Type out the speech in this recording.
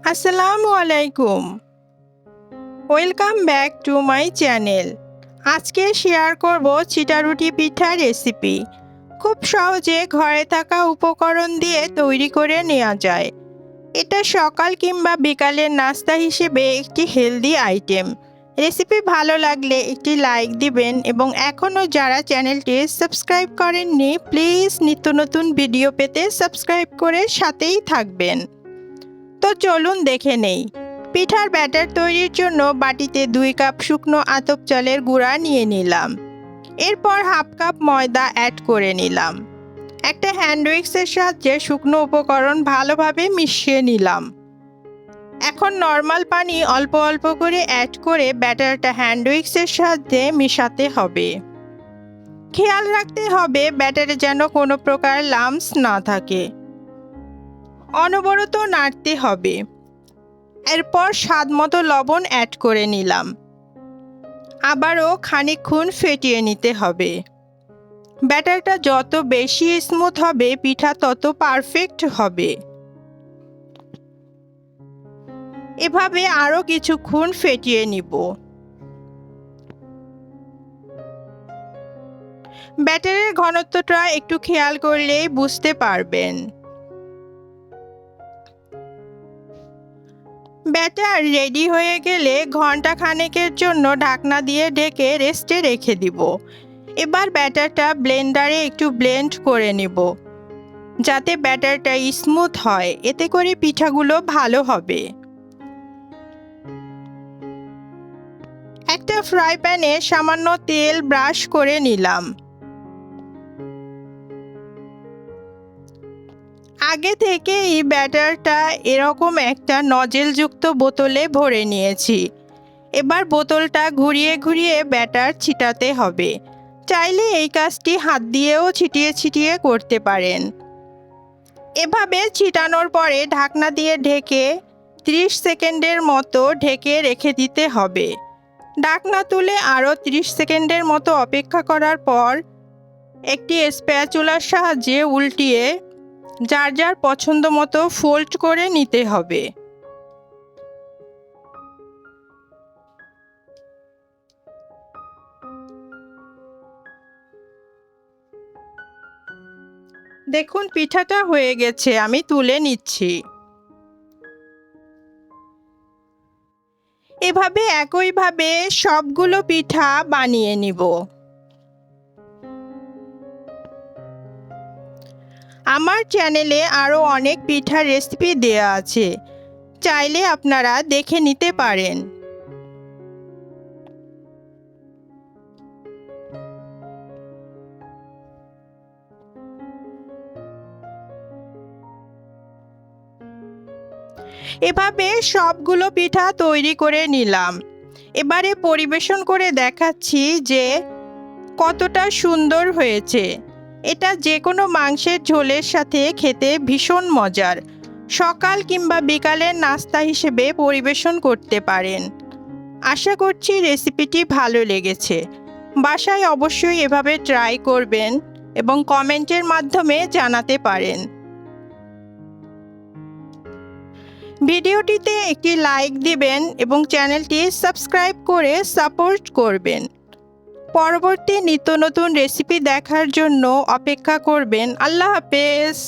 আসসালামু আলাইকুম। Welcome back to my channel. আজকে শেয়ার করব চিটা রুটি পিঠা রেসিপি। খুব সহজে ঘরে থাকা উপকরণ দিয়ে তৈরি করে নেওয়া যায়। এটা সকাল কিংবা বিকালের নাস্তা হিসেবে একটি হেলদি আইটেম। রেসিপি ভালো লাগলে একটি লাইক দিবেন এবং এখনও যারা চ্যানেলটি সাবস্ক্রাইব করেননি প্লিজ নিত্য নতুন ভিডিও পেতে সাবস্ক্রাইব করে সাথেই থাকবেন। তো চলুন দেখে নেই। পিঠার ব্যাটার তৈরির জন্য বাটিতে 2 কাপ শুকনো আতপ চালের গুঁড়া নিয়ে নিলাম। এরপর হাফ কাপ ময়দা অ্যাড করে নিলাম। একটা হ্যান্ড উইক্সের সাহায্যে শুকনো উপকরণ ভালোভাবে মিশিয়ে নিলাম। এখন নর্মাল পানি অল্প অল্প করে অ্যাড করে ব্যাটারটা হ্যান্ড উইক্সের সাহায্যে মিশাতে হবে। খেয়াল রাখতে হবে ব্যাটারে যেন কোনো প্রকার লাম্পস না থাকে। অনবরত নাড়তে হবে। এরপর স্বাদমতো লবণ অ্যাড করে নিলাম। আবারও খানিকক্ষণ ফেটিয়ে নিতে হবে। ব্যাটারটা যত বেশি স্মুথ হবে পিঠা তত পারফেক্ট হবে। এভাবে আরও কিছুক্ষণ ফেটিয়ে নিব। ব্যাটারের ঘনত্বটা একটু খেয়াল করলেই বুঝতে পারবেন। ব্যাটার রেডি হয়ে গেলে ঘন্টা খানেকের জন্য ঢাকনা দিয়ে ঢেকে রেস্টে রেখে দিব। এবার ব্যাটারটা ব্লেন্ডারে একটু ব্লেন্ড করে নিব যাতে ব্যাটারটা স্মুথ হয়, এতে করে পিঠাগুলো ভালো হবে। একটা ফ্রাই প্যানে সামান্য তেল ব্রাশ করে নিলাম। আগে থেকে এই ব্যাটারটা এরকম একটা নজেলযুক্ত বোতলে ভরে নিয়েছি। এবার বোতলটা ঘুরিয়ে ঘুরিয়ে ব্যাটার ছিটাতে হবে। চাইলে এই কাজটি হাত দিয়েও ছিটিয়ে ছিটিয়ে করতে পারেন। এভাবে ছিটানোর পরে ঢাকনা দিয়ে ঢেকে 30 সেকেন্ডের মতো ঢেকে রেখে দিতে হবে। ঢাকনা তুলে আরও 30 সেকেন্ডের মতো অপেক্ষা করার পর একটি স্প্যাচুলার সাহায্যে উল্টিয়ে যার যার পছন্দ মতো ফোল্ড করে নিতে হবে। দেখুন পিঠাটা হয়ে গেছে, আমি তুলে নিচ্ছি। এভাবে একইভাবে সবগুলো পিঠা বানিয়ে নিব। আমার চ্যানেলে আরও অনেক পিঠার রেসিপি দেয়া আছে, চাইলে আপনারা দেখে নিতে পারেন। এভাবে সবগুলো পিঠা তৈরি করে নিলাম। এবারে পরিবেশন করে দেখাচ্ছি যে কতটা সুন্দর হয়েছে। এটা যে কোনো মাংসের ঝোলের সাথে খেতে ভীষণ মজার। সকাল কিংবা বিকালের নাস্তা হিসেবে পরিবেশন করতে পারেন। আশা করছি রেসিপিটি ভালো লেগেছে। বাসায় অবশ্যই এভাবে ট্রাই করবেন এবং কমেন্টের মাধ্যমে জানাতে পারেন। ভিডিওটিতে একটি লাইক দিবেন এবং চ্যানেলটি সাবস্ক্রাইব করে সাপোর্ট করবেন। পরবর্তী নিত্য নতুন রেসিপি দেখার জন্য অপেক্ষা করবেন। আল্লাহ হাফেজ।